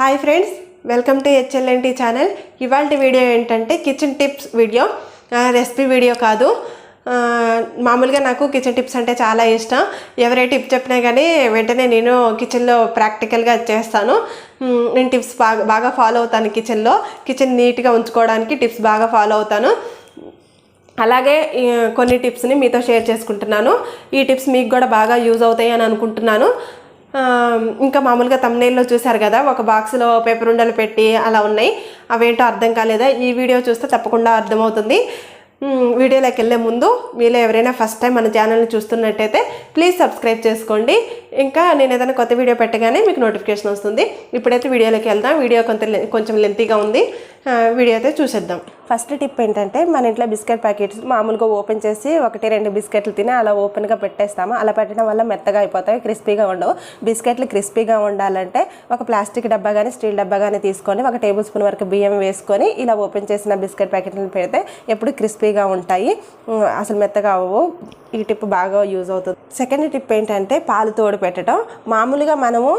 Hi friends, welcome to HLNT channel. ఇవాళ video ఏంటంటే kitchen tips video, recipe video కాదు. మామూలుగా నాకు కిచెన్ టిప్స్ అంటే చాలా ఇష్టం. ఎవరే టిప్ చెప్పినా కానీ వెంటనే నేను కిచెన్లో ప్రాక్టికల్గా చేస్తాను. నేను టిప్స్ బాగా ఫాలో అవుతాను. కిచెన్ నీట్గా ఉంచుకోవడానికి టిప్స్ బాగా ఫాలో అవుతాను. అలాగే కొన్ని టిప్స్ని మీతో షేర్ చేసుకుంటున్నాను. ఈ టిప్స్ మీకు కూడా బాగా యూజ్ అవుతాయి అని అనుకుంటున్నాను. ఇంకా మామూలుగా thumbnailలో చూసారు కదా, ఒక బాక్స్లో పేపర్ ఉండలు పెట్టి అలా ఉన్నాయి. అవేంటో అర్థం కాలేదా? ఈ వీడియో చూస్తే తప్పకుండా అర్థమవుతుంది. వీడియోలోకి వెళ్ళే ముందు మీలో ఎవరైనా ఫస్ట్ టైం మన ఛానల్ని చూస్తున్నట్టయితే ప్లీజ్ సబ్స్క్రైబ్ చేసుకోండి. ఇంకా నేను ఏదైనా కొత్త వీడియో పెట్టగానే మీకు నోటిఫికేషన్ వస్తుంది. ఇప్పుడైతే వీడియోలోకి వెళ్దాం. వీడియో కొంచెం లెంతీగా ఉంది. వీడియో అయితే చూసేద్దాం. ఫస్ట్ టిప్ ఏంటంటే, మన ఇంట్లో బిస్కెట్ ప్యాకెట్స్ మామూలుగా ఓపెన్ చేసి 1-2 బిస్కెట్లు తిని అలా ఓపెన్గా పెట్టేస్తాము. అలా పెట్టడం వల్ల మెత్తగా అయిపోతాయి, క్రిస్పీగా ఉండవు. బిస్కెట్లు క్రిస్పీగా ఉండాలంటే ఒక ప్లాస్టిక్ డబ్బా కానీ స్టీల్ డబ్బా కానీ తీసుకొని 1 టేబుల్ స్పూన్ వరకు బియ్యం వేసుకొని ఇలా ఓపెన్ చేసిన బిస్కెట్ ప్యాకెట్లను పెడితే ఎప్పుడు క్రిస్పీగా ఉంటాయి, అసలు మెత్తగా అవ్వవు. ఈ టిప్ బాగా యూజ్ అవుతుంది. సెకండ్ టిప్ ఏంటంటే, పాలు తోడు పెట్టడం. మామూలుగా మనము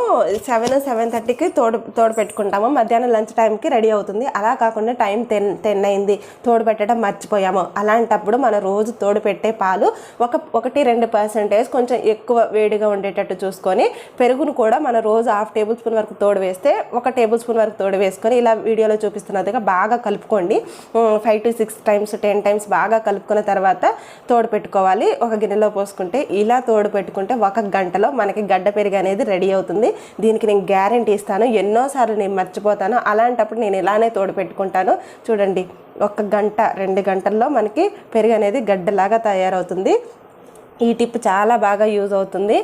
7-7:30కి తోడు పెట్టుకుంటాము. మధ్యాహ్నం లంచ్ టైంకి రెడీ అవుతుంది. అలా కాకుండా టైం 10 అయింది, తోడు పెట్టడం మర్చిపోయాము. అలాంటప్పుడు మన రోజు తోడు పెట్టే పాలు 1-2% కొంచెం ఎక్కువ వేడిగా ఉండేటట్టు చూసుకొని, పెరుగును కూడా మన రోజు 1/2 టేబుల్ స్పూన్ వరకు తోడు వేస్తే 1 టేబుల్ స్పూన్ వరకు తోడు వేసుకొని ఇలా వీడియోలో చూపిస్తున్నట్టుగా బాగా కలుపుకోండి. 5-6 టైమ్స్ 10 టైమ్స్ బాగా కలుపుకున్న తర్వాత తోడు పెట్టుకోవాలి. ఒక గిన్నెలో పోసుకుంటే ఇలా తోడు పెట్టుకుంటే 1 గంటలో మనకి గడ్డ పెరుగు అనేది రెడీ అవుతుంది. దీనికి నేను గ్యారెంటీ ఇస్తాను. ఎన్నోసార్లు నేను మర్చిపోతాను. అలాంటప్పుడు నేను ఇలానే తోడు పెట్టుకుంటాను. చూడండి, 1 గంట 2 గంటల్లో మనకి పెరుగు అనేది గడ్డలాగా తయారవుతుంది. ఈ టిప్ చాలా బాగా యూజ్ అవుతుంది.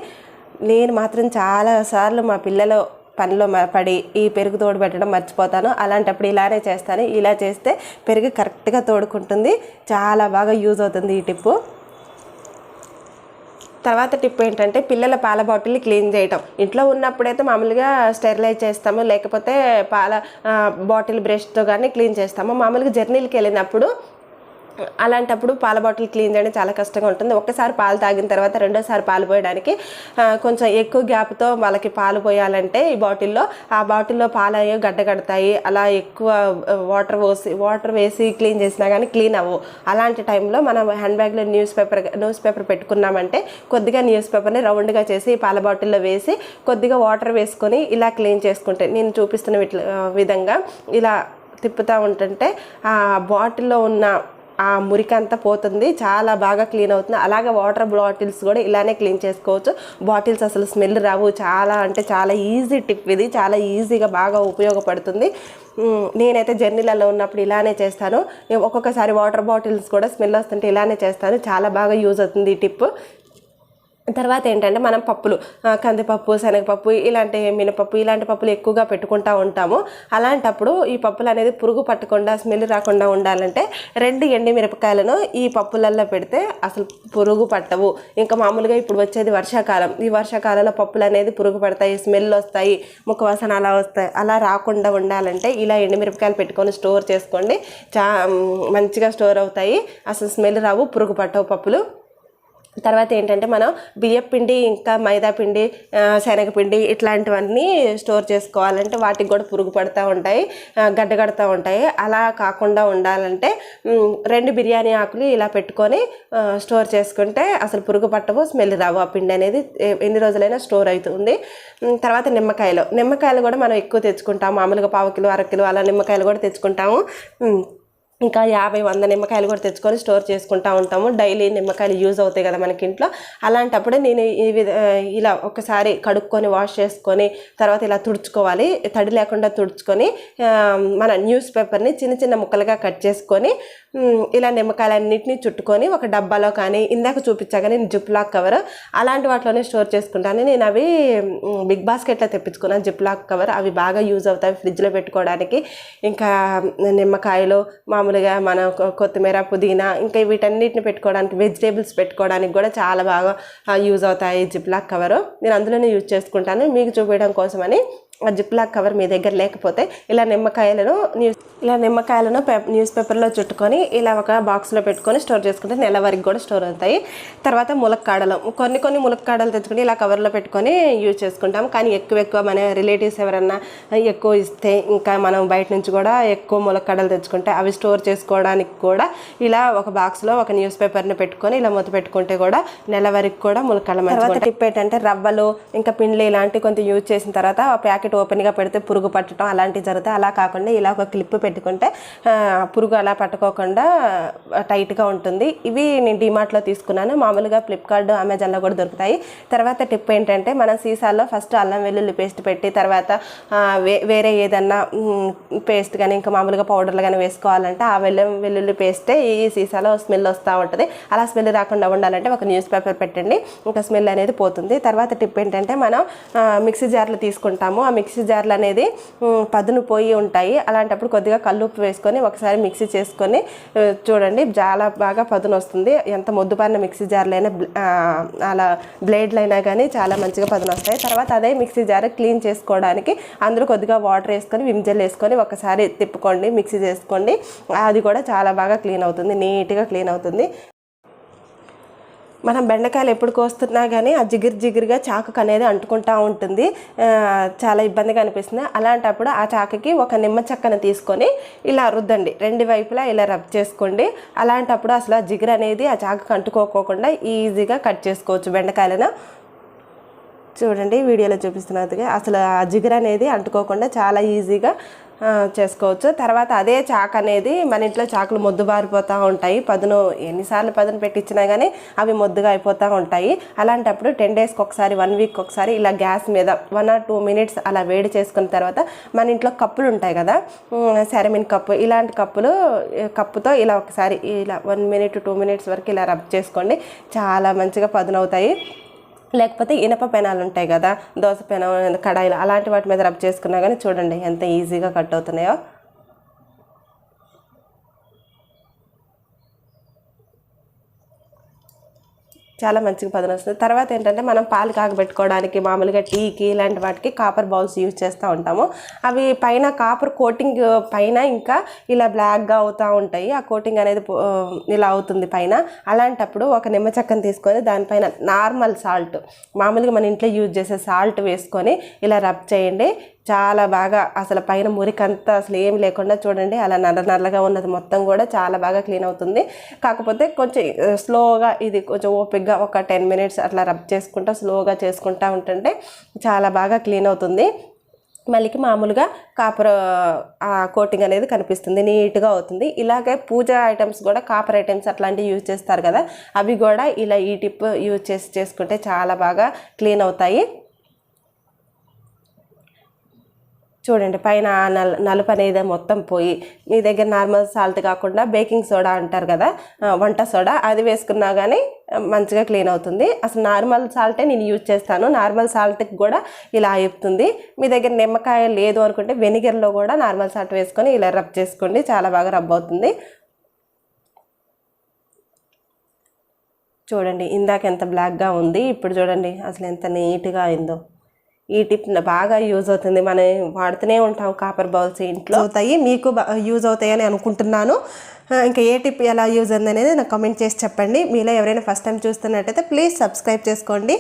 నేను మాత్రం చాలాసార్లు మా పిల్లలు పనిలో పడి ఈ పెరుగు తోడు పెట్టడం మర్చిపోతాను. అలాంటప్పుడు ఇలానే చేస్తాను. ఇలా చేస్తే పెరుగు కరెక్ట్గా తోడుకుంటుంది. చాలా బాగా యూజ్ అవుతుంది ఈ టిప్పు. తర్వాత టిప్ ఏంటంటే, పిల్లల పాల బాటిల్ని క్లీన్ చేయటం. ఇంట్లో ఉన్నప్పుడైతే మామూలుగా స్టెరిలైజ్ చేస్తాము, లేకపోతే పాల బాటిల్ బ్రష్తో కానీ క్లీన్ చేస్తాము. మామూలుగా జర్నీలకి వెళ్ళినప్పుడు అలాంటప్పుడు పాల బాటిల్ క్లీన్ చేయడం చాలా కష్టంగా ఉంటుంది. ఒక్కసారి పాలు తాగిన తర్వాత రెండోసారి పాలు పోయడానికి కొంచెం ఎక్కువ గ్యాప్తో వాళ్ళకి పాలు పోయాలంటే ఈ బాటిల్లో పాలు అయ్యో గడ్డగడతాయి. అలా ఎక్కువ వాటర్ వేసి క్లీన్ చేసినా కానీ క్లీన్ అవ్వవు. అలాంటి టైంలో మనం హ్యాండ్ బ్యాగ్లో న్యూస్ పేపర్ పెట్టుకున్నామంటే కొద్దిగా న్యూస్ పేపర్ని రౌండ్గా చేసి పాల బాటిల్లో వేసి కొద్దిగా వాటర్ వేసుకొని ఇలా క్లీన్ చేసుకుంటే, నేను చూపిస్తున్న విధంగా ఇలా తిప్పుతూ ఉంటుంటే ఆ బాటిల్లో ఉన్న ఆ మురికంతా పోతుంది. చాలా బాగా క్లీన్ అవుతుంది. అలాగే వాటర్ బాటిల్స్ కూడా ఇలానే క్లీన్ చేసుకోవచ్చు. బాటిల్స్ అసలు స్మెల్ రావు. చాలా అంటే చాలా ఈజీ టిప్ ఇది. చాలా ఈజీగా బాగా ఉపయోగపడుతుంది. నేనైతే జర్నీలలో ఉన్నప్పుడు ఇలానే చేస్తాను. ఒక్కొక్కసారి వాటర్ బాటిల్స్ కూడా స్మెల్ వస్తుంటే ఇలానే చేస్తాను. చాలా బాగా యూజ్ అవుతుంది ఈ టిప్. తర్వాత ఏంటంటే, మనం పప్పులు, కందిపప్పు, శనగపప్పు, ఇలాంటి మినపప్పు, ఇలాంటి పప్పులు ఎక్కువగా పెట్టుకుంటూ ఉంటాము. అలాంటప్పుడు ఈ పప్పులు అనేది పురుగు పట్టకుండా స్మెల్ రాకుండా ఉండాలంటే 2 ఎండుమిరపకాయలను ఈ పప్పులల్లో పెడితే అసలు పురుగు పట్టవు. ఇంకా మామూలుగా ఇప్పుడు వచ్చేది వర్షాకాలం. ఈ వర్షాకాలంలో పప్పులు అనేది పురుగు పడతాయి, స్మెల్ వస్తాయి, ముఖ వాసన అలా వస్తాయి. అలా రాకుండా ఉండాలంటే ఇలా ఎండుమిరపకాయలు పెట్టుకొని స్టోర్ చేసుకోండి. మంచిగా స్టోర్ అవుతాయి, అసలు స్మెల్ రావు, పురుగు పట్టవు పప్పులు. తర్వాత ఏంటంటే, మనం బియ్యపిండి, ఇంకా మైదాపిండి, శనగపిండి ఇట్లాంటివన్నీ స్టోర్ చేసుకోవాలంటే వాటికి కూడా పురుగు పడుతూ ఉంటాయి, గడ్డగడుతూ ఉంటాయి. అలా కాకుండా ఉండాలంటే 2 బిర్యానీ ఆకులు ఇలా పెట్టుకొని స్టోర్ చేసుకుంటే అసలు పురుగు పట్టవు, స్మెల్ రావు. ఆ పిండి అనేది ఎన్ని రోజులైనా స్టోర్ అవుతుంది. తర్వాత నిమ్మకాయలు కూడా మనం ఎక్కువ తెచ్చుకుంటాము. మామూలుగా 1/2 కిలో 1/2 కిలో అలా నిమ్మకాయలు కూడా తెచ్చుకుంటాము. ఇంకా 50-100 నిమ్మకాయలు కూడా తెచ్చుకొని స్టోర్ చేసుకుంటూ ఉంటాము. డైలీ నిమ్మకాయలు యూజ్ అవుతాయి కదా మనకి ఇంట్లో. అలాంటప్పుడే నేను ఇలా ఒకసారి కడుక్కొని వాష్ చేసుకొని తర్వాత ఇలా తుడుచుకోవాలి. తడి లేకుండా తుడుచుకొని మన న్యూస్ పేపర్ని చిన్న ముక్కలుగా కట్ చేసుకొని ఇలా నిమ్మకాయలన్నింటినీ చుట్టుకొని ఒక డబ్బాలో కానీ, ఇందాక చూపించాక నేను జిప్లాక్ కవర్ అలాంటి వాటిలోనే స్టోర్ చేసుకుంటాను. నేను అవి బిగ్ బాస్కెట్లో తెప్పించుకున్నాను జిప్లాక్ కవర్. అవి బాగా యూజ్ అవుతాయి ఫ్రిడ్జ్లో పెట్టుకోవడానికి. ఇంకా నిమ్మకాయలు, మామూలుగా మన కొత్తిమీర, పుదీనా, ఇంకా వీటన్నిటిని పెట్టుకోవడానికి, వెజిటేబుల్స్ పెట్టుకోవడానికి కూడా చాలా బాగా యూజ్ అవుతాయి జిప్లాక్ కవరు. నేను అందులోనే యూజ్ చేసుకుంటాను. మీకు చూపించడం కోసమని జిప్ లాక్ కవర్ మీ దగ్గర లేకపోతే ఇలా నిమ్మకాయలను న్యూస్ పేపర్లో చుట్టుకొని ఇలా ఒక బాక్స్లో పెట్టుకొని స్టోర్ చేసుకుంటే నెల వరకు కూడా స్టోర్ అవుతాయి. తర్వాత ములక్కాడలు కొన్ని ములక్కాడలు తెచ్చుకొని ఇలా కవర్లో పెట్టుకొని యూజ్ చేసుకుంటాం. కానీ ఎక్కువ మన రిలేటివ్స్ ఎవరన్నా ఎక్కువ ఇస్తే ఇంకా మనం బయట నుంచి కూడా ఎక్కువ ములక్కాడలు తెచ్చుకుంటే అవి స్టోర్ చేసుకోవడానికి కూడా ఇలా ఒక బాక్స్లో ఒక న్యూస్ పేపర్ని పెట్టుకొని ఇలా మూత పెట్టుకుంటే కూడా నెల వరకు కూడా ములక్కాడలు మంచిగా. టిప్ ఏంటంటే రవ్వలు ఇంకా పిండి ఇలాంటివి కొంచెం యూజ్ చేసిన తర్వాత ఆ ప్యాకెట్ ఓపెన్గా పెడితే పురుగు పట్టడం అలాంటివి జరుగుతాయి. అలా కాకుండా ఇలా ఒక క్లిప్ పెట్టుకుంటే పురుగు అలా పట్టుకోకుండా టైట్గా ఉంటుంది. ఇవి నేను డిమార్ట్లో తీసుకున్నాను. మామూలుగా ఫ్లిప్కార్ట్ అమెజాన్లో కూడా దొరుకుతాయి. తర్వాత టిప్ ఏంటంటే మనం సీసాల్లో ఫస్ట్ అల్లం వెల్లుల్లి పేస్ట్ పెట్టి తర్వాత వేరే ఏదన్నా పేస్ట్ కానీ ఇంకా మామూలుగా పౌడర్లు కానీ వేసుకోవాలంటే ఆ వెల్లుల్లి పేస్టే ఈ సీసాలో స్మెల్ వస్తూ ఉంటుంది. అలా స్మెల్ రాకుండా ఉండాలంటే ఒక న్యూస్ పేపర్ పెట్టండి, ఇంకా స్మెల్ అనేది పోతుంది. తర్వాత టిప్ ఏంటంటే మనం మిక్సీ జార్లు తీసుకుంటాము. ఆ మిక్సీ జార్లు అనేది పదును పోయి ఉంటాయి. అలాంటప్పుడు కొద్దిగా కల్లుప్పు వేసుకొని ఒకసారి మిక్సీ చేసుకొని చూడండి, చాలా బాగా పదును వస్తుంది. ఎంత మొద్దుపారిన మిక్సీ జార్లైనా అలా బ్లేడ్లు అయినా కానీ చాలా మంచిగా పదును వస్తాయి. తర్వాత అదే మిక్సీ జార్ క్లీన్ చేసుకోవడానికి అందులో కొద్దిగా వాటర్ వేసుకొని విమ్ జెల్ వేసుకొని ఒకసారి తిప్పుకోండి, మిక్సీ చేసుకోండి. అది కూడా చాలా బాగా క్లీన్ అవుతుంది, నీట్గా క్లీన్ అవుతుంది. మనం బెండకాయలు ఎప్పుడు కోస్తున్నా కానీ ఆ జిగురుగా చాకుకు అనేది అంటుకుంటూ ఉంటుంది, చాలా ఇబ్బందిగా అనిపిస్తుంది. అలాంటప్పుడు ఆ చాకుకి ఒక నిమ్మ చెక్కను తీసుకొని ఇలా రుద్దండి, రెండు వైపులా ఇలా రబ్ చేసుకోండి. అలాంటప్పుడు అసలు ఆ జిగురు అనేది ఆ చాకుకు అంటుకోకుండా ఈజీగా కట్ చేసుకోవచ్చు బెండకాయలను. చూడండి వీడియోలో చూపిస్తున్నట్టుగా అసలు ఆ జిగురు అనేది అంటుకోకుండా చాలా ఈజీగా చేసుకోవచ్చు. తర్వాత అదే చాకు అనేది మన ఇంట్లో చాకులు మొద్దు బారిపోతూ ఉంటాయి, ఎన్నిసార్లు పదును పెట్టించినా కానీ అవి మొద్దుగా అయిపోతూ ఉంటాయి. అలాంటప్పుడు 10 డేస్కి ఒకసారి 1 వీక్ ఒకసారి ఇలా గ్యాస్ మీద 1 or 2 minutes అలా వేడి చేసుకున్న తర్వాత మన ఇంట్లో కప్పులు ఉంటాయి కదా, సెరమిన్ కప్పు, ఇలాంటి కప్పుతో ఇలా ఒకసారి ఇలా 1 minute 2 minutes వరకు ఇలా రబ్ చేసుకోండి, చాలా మంచిగా పదునవుతాయి. లేకపోతే ఇనప పెనాలు ఉంటాయి కదా, దోశ పెనం, కడాయిలు, అలాంటి వాటి మీద రబ్ చేసుకున్నా కానీ చూడండి ఎంత ఈజీగా కట్ అవుతున్నాయో. చాలా మంచిగా పదును వస్తుంది. తర్వాత ఏంటంటే మనం పాలు కాగబెట్టుకోవడానికి మామూలుగా టీకి ఇలాంటి వాటికి కాపర్ బౌల్స్ యూజ్ చేస్తూ ఉంటాము. అవి పైన కాపర్ కోటింగ్ పైన ఇంకా ఇలా బ్లాక్గా అవుతూ ఉంటాయి, ఆ కోటింగ్ అనేది ఇలా అవుతుంది పైన. అలాంటప్పుడు ఒక నిమ్మ చెక్కను తీసుకొని దానిపైన నార్మల్ సాల్ట్, మామూలుగా మన ఇంట్లో యూజ్ చేసే సాల్ట్ వేసుకొని ఇలా రబ్ చేయండి. చాలా బాగా అసలు పైన మురికంతా అసలు ఏం లేకుండా చూడండి అలా నల్లగా ఉన్నది మొత్తం కూడా చాలా బాగా క్లీన్ అవుతుంది. కాకపోతే కొంచెం స్లోగా, ఇది కొంచెం ఓపిక్గా ఒక 10 minutes అట్లా రబ్ చేసుకుంటా స్లోగా చేసుకుంటా ఉంటుంటే చాలా బాగా క్లీన్ అవుతుంది. మళ్ళీ మామూలుగా కాపర్ కోటింగ్ అనేది కనిపిస్తుంది, నీట్గా అవుతుంది. ఇలాగే పూజ ఐటమ్స్ కూడా కాపర్ ఐటమ్స్ అట్లాంటివి యూజ్ చేస్తారు కదా, అవి కూడా ఇలా ఈ టిప్ యూజ్ చేసుకుంటే చాలా బాగా క్లీన్ అవుతాయి. చూడండి పైన నలుపు అనేది మొత్తం పోయి, మీ దగ్గర నార్మల్ సాల్ట్ కాకుండా బేకింగ్ సోడా అంటారు కదా, వంట సోడా, అది వేసుకున్నా కానీ మంచిగా క్లీన్ అవుతుంది. అసలు నార్మల్ సాల్టే నేను యూజ్ చేస్తాను, నార్మల్ సాల్ట్కి కూడా ఇలా అయిపోతుంది. మీ దగ్గర నిమ్మకాయ లేదు అనుకుంటే వెనిగర్లో కూడా నార్మల్ సాల్ట్ వేసుకొని ఇలా రబ్ చేసుకోండి, చాలా బాగా రబ్ అవుతుంది. చూడండి ఇందాక ఎంత బ్లాక్గా ఉంది, ఇప్పుడు చూడండి అసలు ఎంత నీట్గా అయిందో. ఈ టిప్ బాగా యూజ్ అవుతుంది, మనం వాడుతూనే ఉంటాం కాపర్ బౌల్స్ ఇంట్లో. అవుతాయి, మీకు యూజ్ అవుతాయని అనుకుంటున్నాను. ఇంకా ఏ టిప్ ఎలా యూజ్ అయింది అనేది నాకు కామెంట్ చేసి చెప్పండి. మీలో ఎవరైనా ఫస్ట్ టైం చూస్తున్నట్టయితే ప్లీజ్ సబ్స్క్రైబ్ చేసుకోండి.